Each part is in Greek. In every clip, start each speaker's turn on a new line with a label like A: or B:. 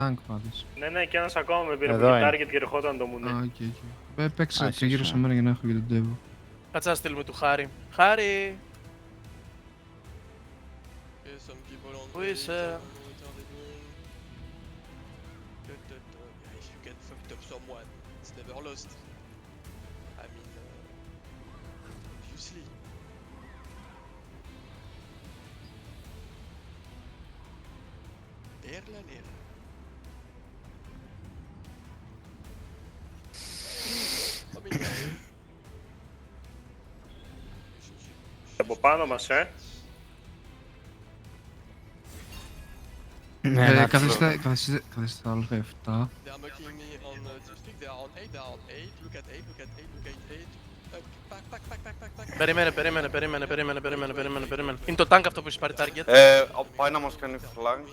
A: Tank πάντως.
B: Ναι, και ένας ακόμα με πήρε
C: Εδώ
B: από
C: είναι.
B: target και ερχόταν το μουνί.
A: Οκ. Παίξε
C: εσύ
A: τριγύρω
C: είσαι.
A: σε μένα για να έχω και τον Devo.
D: Κάτσε να στείλουμε του Χάρη. Χάρη! Πού είσαι?
B: Από πάνω μας,
C: Ναι,
A: Καθίστε στο α7.
D: Περίμενε. Είναι το tank αυτό που έχει πάρει target.
E: Πάει να μας κάνει flank.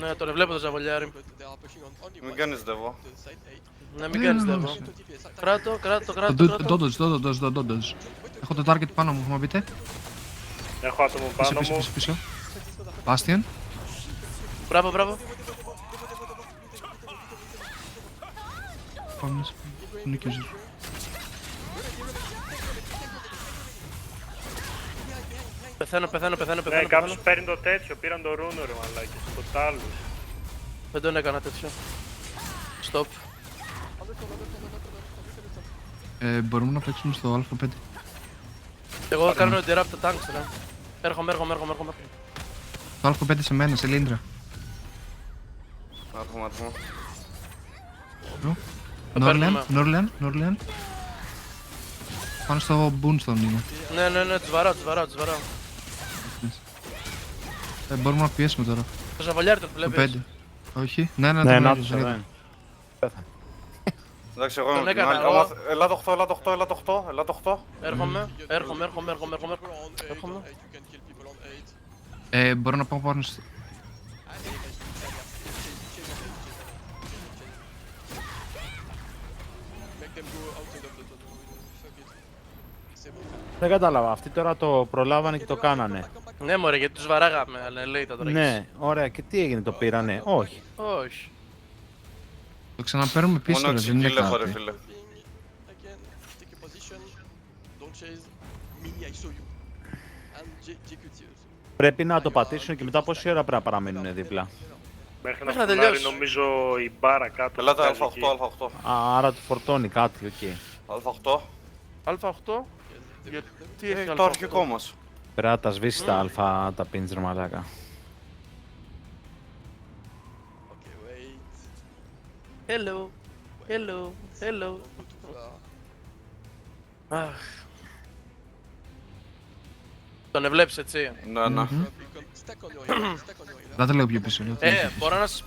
D: Ναι, τον βλέπω το ζαβολιάρι.
E: Μην κάνεις Devo.
D: Ναι, μην κάνεις δεύτερο. Κράτο.
A: Dodge. Έχω το target πάνω μου, θα μου πείτε.
B: Έχω άτομο πάνω μου.
A: Πίσω. Bastian.
D: Μπράβο.
A: Πάμε. Νίκησε.
D: Πεθαίνω.
B: Ναι, κάποιος παίρνει το τέτοιο, πήραν το ρούνο ρε μαλάκες, το τάλους.
D: Δεν τον έκανα τέτοιο. Stop.
A: Μπορούμε να παίξουμε στο α5.
D: Εγώ κάνω interrupt το tank, ρε. Έρχομαι.
A: Το α5 σε μένα, σε λίντρα.
E: Άτομο.
A: Νόρλεν. Πάνω στο Boomstone είναι.
D: Ναι, τους βαράω.
A: Μπορούμε να πιέσουμε τώρα.
D: Το ζαβολιάρι τον
A: Το
D: βλέπεις.
A: 5. Όχι. Ναι,
C: Ναι,
A: το
C: να
A: βλέπω.
C: τους εδώ είναι.
E: Εντάξει, εγώ
D: Τον
E: είμαι
D: έκανα,
E: την
D: εγώ.
E: άλλη. Ελά το 8.
D: Έρχομαι.
A: Μπορώ να πάω πάνω στο...
C: Δεν κατάλαβα. Αυτοί τώρα το προλάβανε και το κάνανε.
D: Ναι μωρέ, γιατί τους βαράγαμε, αλλά λέει τα τώρα.
C: Ναι, ωραία. Και τι έγινε, το πήρανε? Όχι.
D: Όχι.
A: Το ξαναπαίρνουμε πίσω,
E: Μόνο
A: ρε, δεν είναι
E: 6 kill έχω ρε
A: κάτι.
E: φίλε.
C: Πρέπει να το πατήσουν και μετά πόση ώρα πρέπει να παραμείνουν δίπλα.
B: Μέχρι
D: Μέχρι
B: να
D: να
B: φουλάρει
D: τελειώσει.
B: νομίζω η μπάρα κάτω.
E: Ελάτε
B: βγάζει εκεί.
E: Α8.
C: Άρα του φορτώνει κάτι, οκ.
E: Α8.
D: Α8. Γιατί έχει
E: Το
D: Α8?
E: αρχικό μας.
C: Πρέπει να τα σβήσει τα αλφα, τα pins ρε μαλάκα.
D: Hello. Αχ. Τον εβλέπεις έτσι.
E: Ναι.
A: Δεν το λέω πιο πίσω.
D: Μπορώ να σας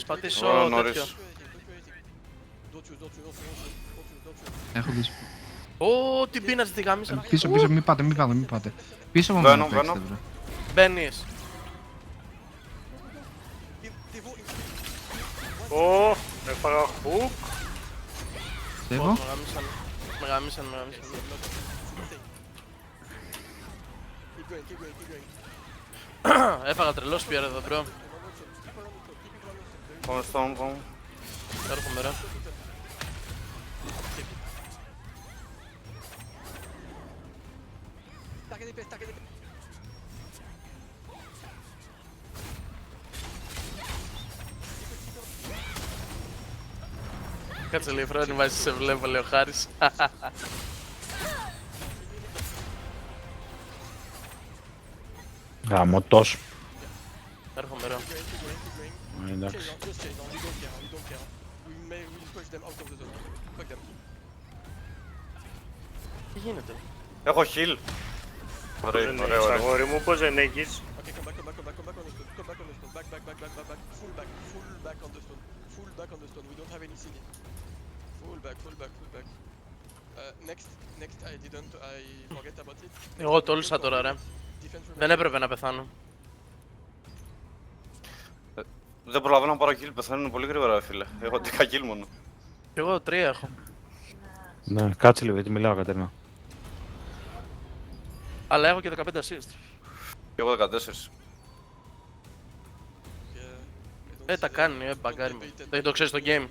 D: πατήσω
E: Ωραία,
D: τέτοιο.
E: νωρίς.
A: Έχω δει.
D: Ω, την πίνας τη γάμισα.
A: Πίσω, μην πάτε. Πίσω από
E: Βαίνω,
A: μένα παίξτε,
E: βαίνω.
A: βρε.
D: Μπαίνεις.
B: Ω, έφαγα hook.
A: Devo.
D: Με γάμισαν. Έφαγα τρελό σπιέρα εδώ, bro.
E: Πάμε στον.
D: Έρχομαι, ρε. Κάτσε λίγο, Φρόνι, βάζεις σε βλέπω, λέει ο Χάρης.
C: Γαμωτός.
D: Έρχομαι, ρε.
C: Εντάξει.
D: Τι γίνεται?
E: Έχω heal.
B: Πώς δεν έχεις,
E: Ωραία.
B: αγόρι μου, πώς δεν έχεις.
D: Εγώ τόλουσα τώρα, ρε. Δεν έπρεπε να πεθάνω.
E: Δεν προλαβαίνω να πάρω kill, πεθαίνουν πολύ γρήγορα φίλε. Έχω 10 kill μόνο.
D: Κι εγώ 3 έχω.
C: Ναι, κάτσε λίγο γιατί μιλάω Κατερίνα.
D: Αλλά έχω και 15 assist.
E: Και εγώ 14.
D: Τα κάνει, μπαγκάρι μου. Δεν το ξέρεις στο game.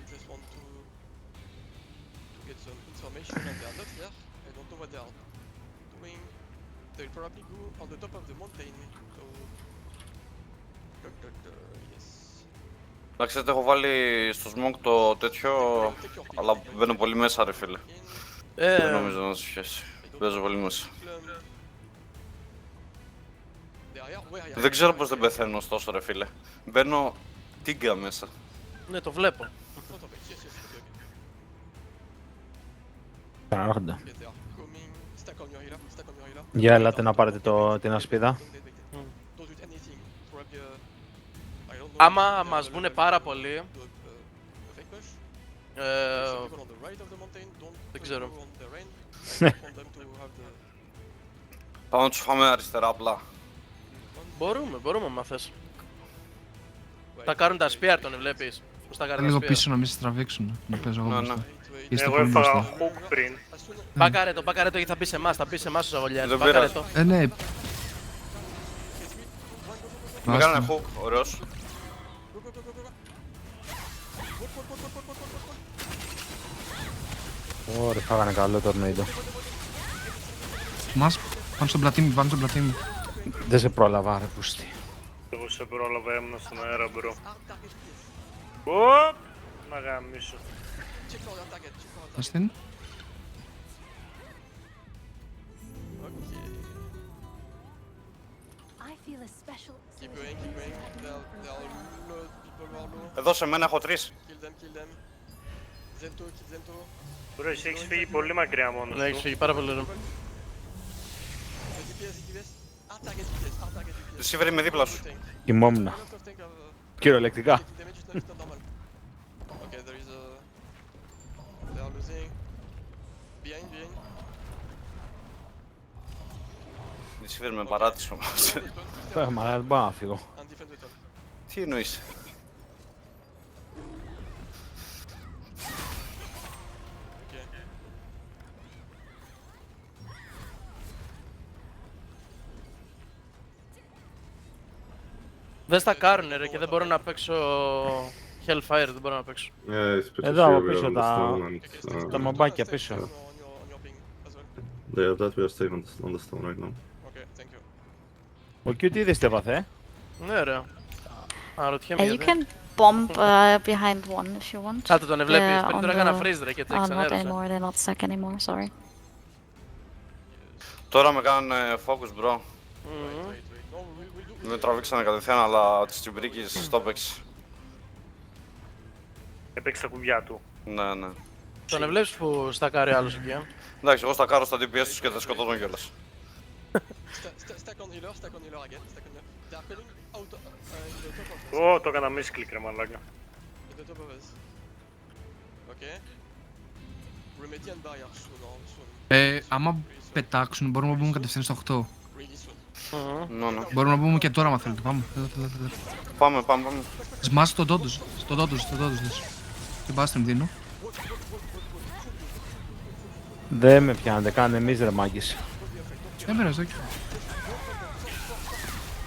E: Εντάξει, δεν έχω βάλει στο smoke το τέτοιο, αλλά μπαίνω πολύ μέσα ρε φίλε. Δεν νομίζω να σου σχέσει. Παίζω πολύ μέσα. Δεν ξέρω πως δεν πεθαίνω ωστόσο ρε φίλε. Μπαίνω τίγκα μέσα.
D: Ναι, το βλέπω.
C: Ξανάρχονται. Για ελάτε να πάρετε την ασπίδα.
D: Άμα μας βγουνε πάρα πολύ, δεν ξέρω.
E: Πάμε να τους φάμε αριστερά απλά.
D: Μπορούμε άμα θες. Τα κάνουν τα spear, τον βλέπεις. Πώς τα κάνουν
A: Λίγο
D: τα spear.
A: πίσω να μην σε τραβήξουν. Να παίζω εγώ
E: Ναι,
A: μπροστά.
E: ναι.
A: Είστε
B: Εγώ
A: πολύ
B: έφαγα
A: μπροστά.
B: hook πριν.
D: Μπακάρε το γιατί θα μπει σε εμάς, ο Ζαβολιάρης.
E: Δεν
D: Μπακάρε
E: πειράζει.
D: το.
A: Ναι.
E: Με κάνανε hook, ωραίος.
C: Ωραία, φάγανε καλό τορνέιντο.
A: Μας, πάνω στον πλατή μου, πάνω στον πλατή μου.
C: Δεν σε πρόλαβα ρε πούστη.
B: Εγώ σε πρόλαβα, έμεινα στον αέρα μπρο. Οπ! Να γαμίσω.
A: Ας την.
E: Εδώ σε μένα έχω 3.
B: Μπρο, εσύ έχεις φύγει πολύ μακριά μόνος
D: Ναι, έχεις
B: σου.
D: φύγει πάρα πολύ ρε.
E: Receiver είμαι δίπλα σου.
C: Κοιμόμουνα. Κυριολεκτικά.
E: Receiver με παράτησε όμως.
C: Μα δεν μπορώ να φύγω.
E: Τι εννοείς?
D: Δεν στα κάρουνε ρε και δεν μπορώ να παίξω Hellfire, δεν μπορώ να παίξω.
F: Yeah, it's pretty
C: Εδώ από
F: sure we are
C: πίσω
F: on the
C: τα...
F: stone and
C: τα μομπάκια πίσω.
F: yeah, that we are staying on the stone right now.
C: Ο Q τι είδες τι έπαθε,
D: Ναι ρε. Αναρωτιέμαι
G: You
D: γιατί.
G: can bomb behind one if you want.
D: Κάτω τον βλέπεις,
G: Yeah,
D: πριν
G: on
D: τώρα έκανα
G: the-
D: freeze ρε και
G: Oh,
D: τρέξαν
G: not
D: έρωσε.
G: anymore, they're not stuck anymore, sorry.
E: Τώρα με κάνανε focus bro. Με τραβήξανε κατευθείαν αλλά της τσιμπρίκης στο έπαιξε.
B: Έπαιξε τα κουμπιά του.
E: Ναι, ναι.
D: Τον βλέπεις που στακάρει άλλος εκεί.
E: Εντάξει, εγώ στα κάρω στα DPS τους και θα σκοτώνω κιόλας.
B: Ω, το έκανα misclick ρε μαλάκα.
A: Άμα πετάξουν μπορούμε να μπούμε κατευθείαν στο 8.
E: Ναι, ναι.
A: Μπορούμε να μπούμε και τώρα, άμα θέλετε. Πάμε. Εδώ.
E: Πάμε.
A: Σμάσαι τον Dodge. Στον Dodge δες. Και πάστε με δίνω.
C: Δεν με πιάνετε, κάνετε εμείς ρε μάγκες.
A: Δεν πειράζει, όχι.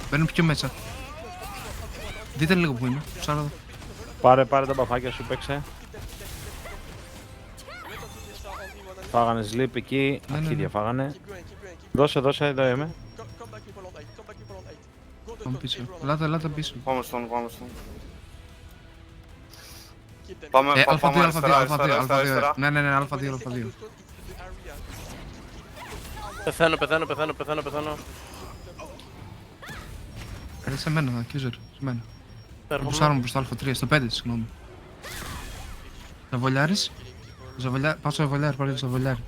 A: Μπαίνουν πιο μέσα. Δείτε λίγο που είμαι. Ψάρα εδώ.
C: Πάρε τα μπαφάκια σου, παίξε. Φάγανε sleep εκεί,
A: Ναι, ναι.
C: αρχίδια φάγανε. Δώσε, εδώ είμαι.
A: Πάμε πίσω. Ελάτε πίσω.
E: Πάμε στον. Πάμε
A: Α2,
E: αριστερά.
A: Α2. Ναι, Α2.
D: Πεθαίνω.
A: Σε μένα, Accuser. Σε μένα. Θα
D: Έρχομαι.
A: πουσάρουμε προς το Α3, στο 5, συγγνώμη. Ζαβολιάρης. Πάω στο Ζαβολιάρη, πάρε στο Ζαβολιάρη.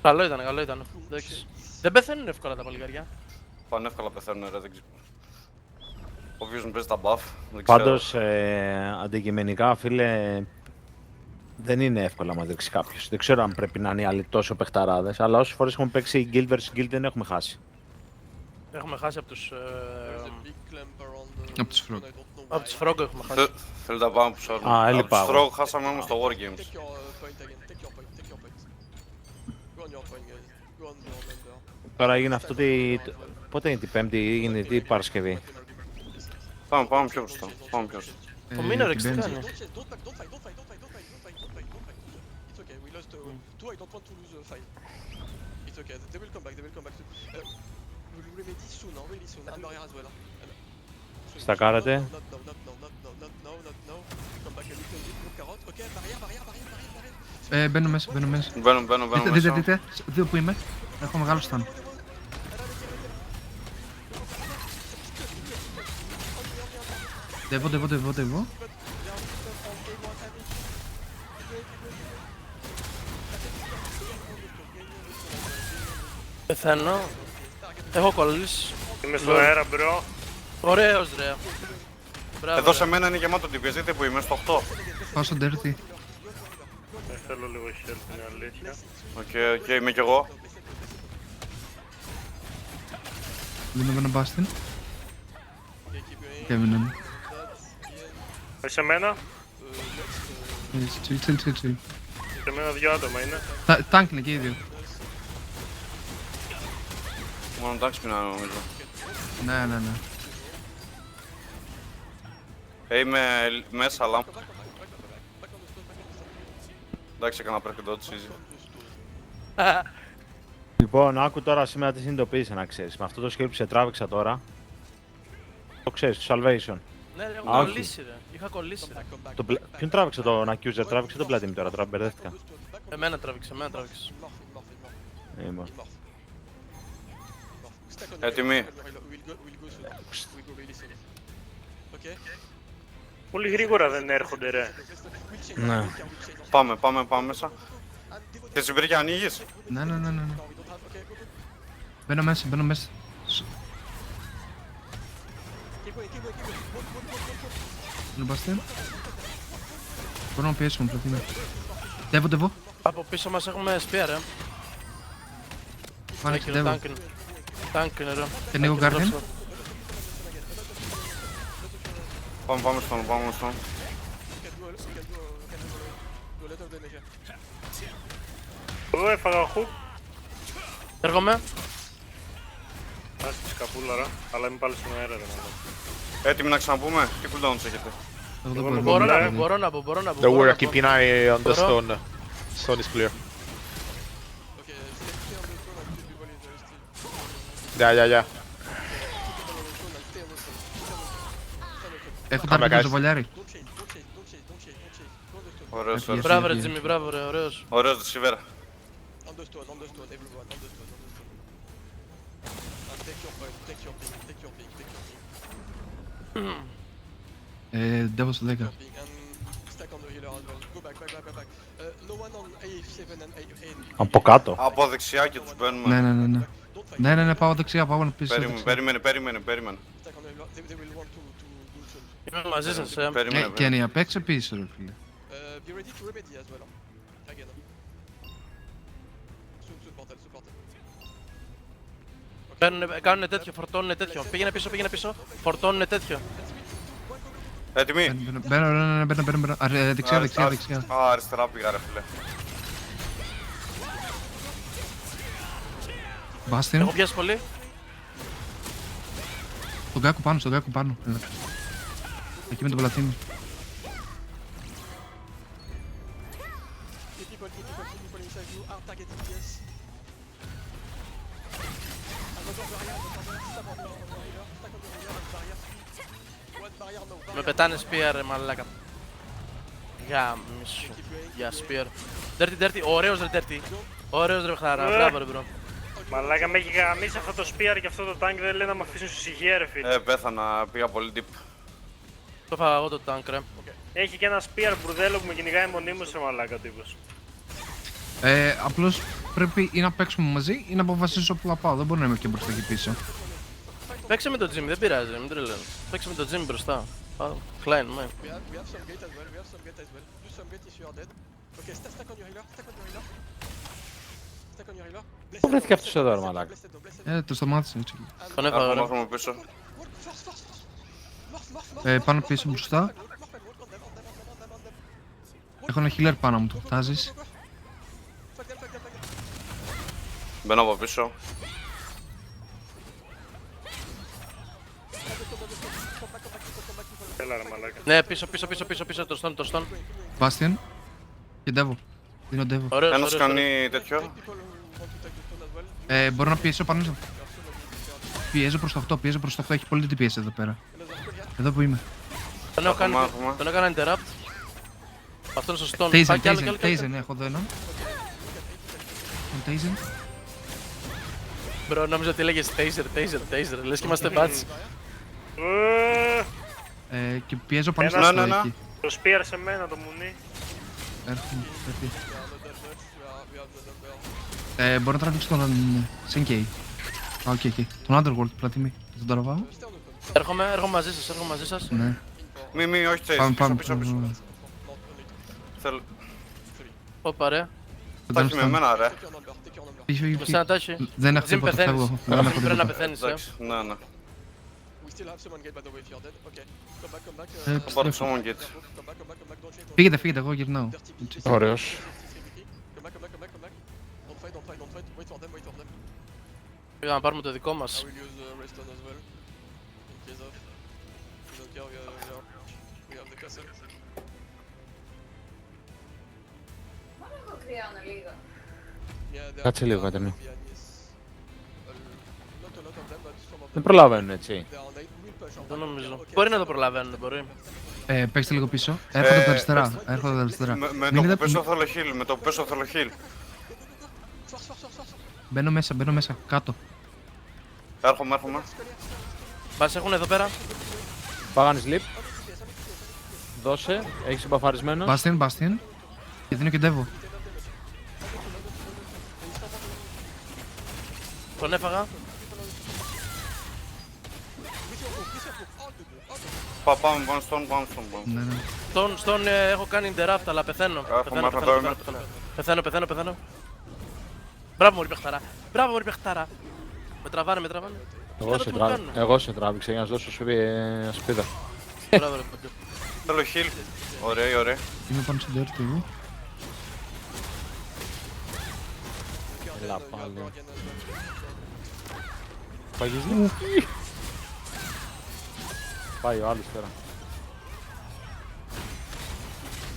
D: Καλό ήταν. Εντάξει. Δεν πεθαίνουν εύκολα τα παλικάρια.
E: Πανεύκολα πεθαίνουν ρε, δεν ξέρω. Όποιος μου παίζει τα buff, δεν ξέρω.
C: Πάντως, αντικειμενικά, φίλε, δεν είναι εύκολα να μας δείξει κάποιος. Δεν ξέρω αν πρέπει να είναι οι άλλοι τόσο παιχταράδες, αλλά όσες φορές έχουμε παίξει guild vs guild δεν έχουμε χάσει.
D: Έχουμε χάσει από τους...
A: Από τους Frog.
D: Από τους Frog έχουμε χάσει.
E: Θέλετε να πάμε πίσω.
C: Α, έλειπα
E: Από τους
C: εγώ.
E: Frog χάσαμε όμως στο Wargames.
H: Take your point again. Take your point. Take your point. Go on your point, guys. Go on your number.
C: Τώρα έγινε αυτό πότε είναι την Πέμπτη, είναι την Παρασκευή.
E: Πάμε πιο μπροστά. Πάμε πιο μπροστά.
D: Το Minorex τι
A: την
D: κάνει.
H: Don't chase. Don't fight. Don't fight. Don't fight. Don't fight. Don't fight. Don't fight. Don't fight. Don't fight. It's okay. We lost two. I don't want to lose the fight. It's okay. They will come back. They will come back. We'll remedy soon. Really soon. And barrier as well.
C: Στα κάνατε.
H: Not now. Come back a little bit. Look carrot. Okay. Barrier.
A: Μπαίνω μέσα.
E: Μπαίνω
A: Δείτε,
E: μέσα.
A: δύο που είμαι. Έχω μεγάλο στάν. Δεύω.
D: Πεθαίνω. Έχω κολλήσει.
B: Είμαι στο αέρα, μπρο.
D: Ωραίος ρε. Μπράβο,
E: Εδώ
D: ρε.
E: σε μένα είναι γεμάτο DPS, δείτε που είμαι, στο 8.
A: Πάω στο dirty.
B: Θέλω λίγο help, είναι αλήθεια.
E: Οκ, είμαι κι εγώ.
A: Δίνω ένα μπάστιν. Και έμειναν.
B: Σε μένα.
A: Chill.
B: Σε μένα 2 άτομα είναι.
A: Τάγκ είναι και οι δύο.
E: Μόνο εντάξει πεινά νομίζω.
A: Ναι.
E: Είμαι μέσα, αλλά... Εντάξει, έκανα πρέπει dodge easy.
C: Λοιπόν, άκου τώρα σήμερα τι συνειδητοποίησα να ξέρεις. Με αυτό το skill που σε τράβηξα τώρα. Το ξέρεις, το salvation.
D: Ναι, ρε, έχω
C: Α, όχι.
D: κολλήσει ρε. Είχα κολλήσει ρε.
C: Ποιον τράβηξε τον accuser, τράβηξε τον Platinum τώρα, μπερδεύτηκα.
D: Εμένα τράβηξε.
C: Ήμουν.
E: Έτοιμοι.
B: Πολύ γρήγορα δεν έρχονται, ρε.
C: Ναι.
E: Πάμε μέσα. Και συμπήρια ανοίγεις.
A: Ναι. Μπαίνω μέσα. Μπαίνω μπάστιν. Μπορώ να πιέσουμε πλατίνα. Δεύω.
D: Από πίσω μας έχουμε spear ρε.
A: Βάλε και δεύω.
D: Tank είναι ρε.
A: Και λίγο Guardian.
E: Πάμε στον.
B: Εγώ έφαγα hook.
D: Έρχομαι.
B: Άσαι τη σκαπούλαρα, αλλά είμαι πάλι στον αέρα, ρε μάλλον.
E: Έτοιμοι να ξαναπούμε. Τι cooldowns έχετε.
A: Εγώ δεν
B: Εγώ
A: μπορώ.
D: Μπορώ να πω.
I: Don't worry, keep an eye on the
D: Bro.
I: stone. Stone is clear. Yeah.
A: Έχω
I: Πάμε,
A: τα
I: guys.
A: το βολιάρι.
E: Ωραίος.
A: Yes.
D: Μπράβο ρε Jimmy, μπράβο ρε, ωραίος.
E: Ωραίος receiver.
H: Understood, everyone, understood. And take your point, take your ping.
A: Δεύω στο 10.
H: And stack on the healer as well. Go back. No one on A7 and A8.
C: Από κάτω.
E: Από δεξιά και τους μπαίνουμε.
A: Ναι, πάω δεξιά, πάω πίσω.
E: Περίμενε.
H: Stack on the healer. They will want to do soon.
D: Είμαι μαζί σας
A: Και είναι απ' έξω πίσω, ρε φίλε.
H: Be ready to remedy as well. Again. Soon, portal.
D: Κάνουνε τέτοιο, φορτώνουνε τέτοιο. Πήγαινε πίσω, φορτώνουνε τέτοιο.
E: Έτοιμοι.
A: Μπαίνω. Δεξιά.
E: Α, αριστερά πήγα ρε φίλε.
A: Μπάστιν.
D: Έχω πιάσει πολύ.
A: Στον κάκο πάνω. Έλα. Εκεί με το πλατίνι.
H: Keep people inside you are targeting yes.
D: Με πετάνε spear ρε μαλάκα. Γάμισου. Για spear. Dirty, ωραίος ρε Dirty. Ωραίος ρε χάρα, μπράβο ρε bro.
B: Μαλάκα με έχει γαμίσει αυτό το spear και αυτό το tank, δεν λέει να με αφήσουν στη ησυχία, ρε φίλε.
E: Πέθανα, πήγα πολύ deep.
D: Το φάγα εγώ το tank ρε.
B: Έχει και ένα spear μπουρδέλο που με κυνηγάει μονίμως, ρε μαλάκα τύπος.
A: Απλώς πρέπει ή να παίξουμε μαζί ή να αποφασίσω που θα πάω. Δεν μπορεί να είμαι και μπροστά και πίσω.
D: Παίξε με το Jimmy, δεν πειράζει, μην τρελαίνω. Παίξε με το Jimmy μπροστά. Klein, man.
H: We have some gate as well. Do some gate if you are dead. Okay, stack on your healer.
C: Πού βρέθηκε αυτός εδώ, ρε μαλάκα.
A: Το σταμάτησε έτσι.
D: Τον έφαγα ρε.
E: Έχουμε πίσω.
A: Πάνω πίσω μπροστά. Έχω ένα healer πάνω μου, το φτάζεις.
E: Μπαίνω από πίσω.
B: Έλα ρε μαλάκα.
D: Ναι, πίσω, το stun.
A: Bastian. Και Devo. Δίνω Devo.
D: Ωραίος,
E: Ένας
D: ωραίος, ωραίος.
E: κάνει τέτοιο.
A: Μπορώ να πιέσω πάνω στο... Πιέζω προς το 8, έχει πολύ DPS εδώ πέρα. Εδώ που είμαι.
E: Έχουμε.
D: Τον έκανα interrupt. Αυτό είναι στο stun.
A: Tazen,
D: Πάει κι άλλο, κι
A: Tazen,
D: άλλο, κι άλλο.
A: Tazen, έχω εδώ έναν. Τον Tazen.
D: Μπρο, νόμιζα ότι έλεγες taser. Λες και είμαστε bats.
A: Και πιέζω πάνω στο
B: Ένα,
A: 8
E: ναι, ναι.
A: εκεί.
B: Το spear σε μένα το μουνί.
A: Έρχομαι, πρέπει. Μπορώ να τραβήξω τον Senkei. Οκ. Τον Underworld, πλατιμή. Θα τον τραβάω.
D: Έρχομαι μαζί σας.
A: Ναι.
E: Μη, όχι
A: Πάμε,
E: τσέις.
A: πάμε.
E: Πίσω. Θέλω.
D: Ω, ρε.
A: Θα
E: Τα έχει με εμένα ρε.
A: Φύγει.
D: Με σένα τα έχει.
A: Δεν έχω
D: Ζήμ
A: τίποτα,
D: πεθαίνεις.
A: φεύγω. Δεν έχω
D: Πρέπει να
A: τίποτα.
D: πεθαίνεις,
E: Εντάξει, ναι, ναι.
A: Επιστρέφω.
E: Θα πάρω το Summon Gate.
A: Φύγετε, εγώ γυρνάω.
I: Ωραίος.
D: Πήγαμε να πάρουμε το δικό μας.
C: Κάτσε λίγο, Κατερνή. Δεν προλαβαίνουν, έτσι.
D: Δεν νομίζω. Μπορεί να το προλαβαίνουν, μπορεί.
A: Παίξτε λίγο πίσω. Έρχονται από τα αριστερά.
E: Με το που πέσω θέλω heal,
A: Μπαίνω μέσα, κάτω.
E: Έρχομαι.
D: Μας έχουν εδώ πέρα.
C: Πάγανε sleep. Δώσε, έχεις εμπαφαρισμένο.
A: Bastian. Και δίνω και Devo.
D: Τον έφαγα.
E: Πάμε στον.
A: Ναι.
D: Στον έχω κάνει interrupt, αλλά πεθαίνω. Πεθαίνω. Μπράβο μωρή παιχτάρα. Με τραβάνε.
C: Εγώ σε τράβηξα για να σου δώσω ασπίδα.
D: Μπράβο ρε παιδί.
E: Θέλω heal. Ωραία.
A: Είμαι πάνω στην τέρτη εγώ.
C: Έλα πάλι. Παγείς λίγο. Πάει ο άλλος τώρα.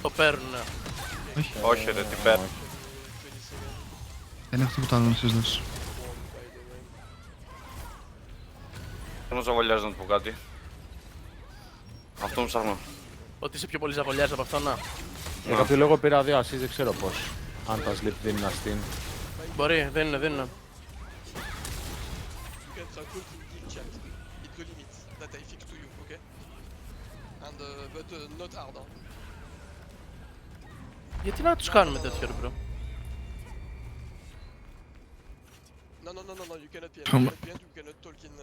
D: Το παίρνουνε.
E: Όχι ρε, τι παίρνει.
A: Δεν έχω τίποτα άλλο να σας δώσω.
E: Θέλω να ζαβολιάζει να του πω κάτι. Αυτό μου ψάχνω.
D: Ότι είσαι πιο πολύ ζαβολιάς από αυτό, να.
C: Για κάποιο λόγο πήρα 2 ασείς, δεν ξέρω πώς. Αν τα sleep δίνει να στείλει.
D: Μπορεί, δίνουν. Γιατί να τους κάνουμε τέτοιο ρε bro.
H: No, you cannot PN. You cannot talk in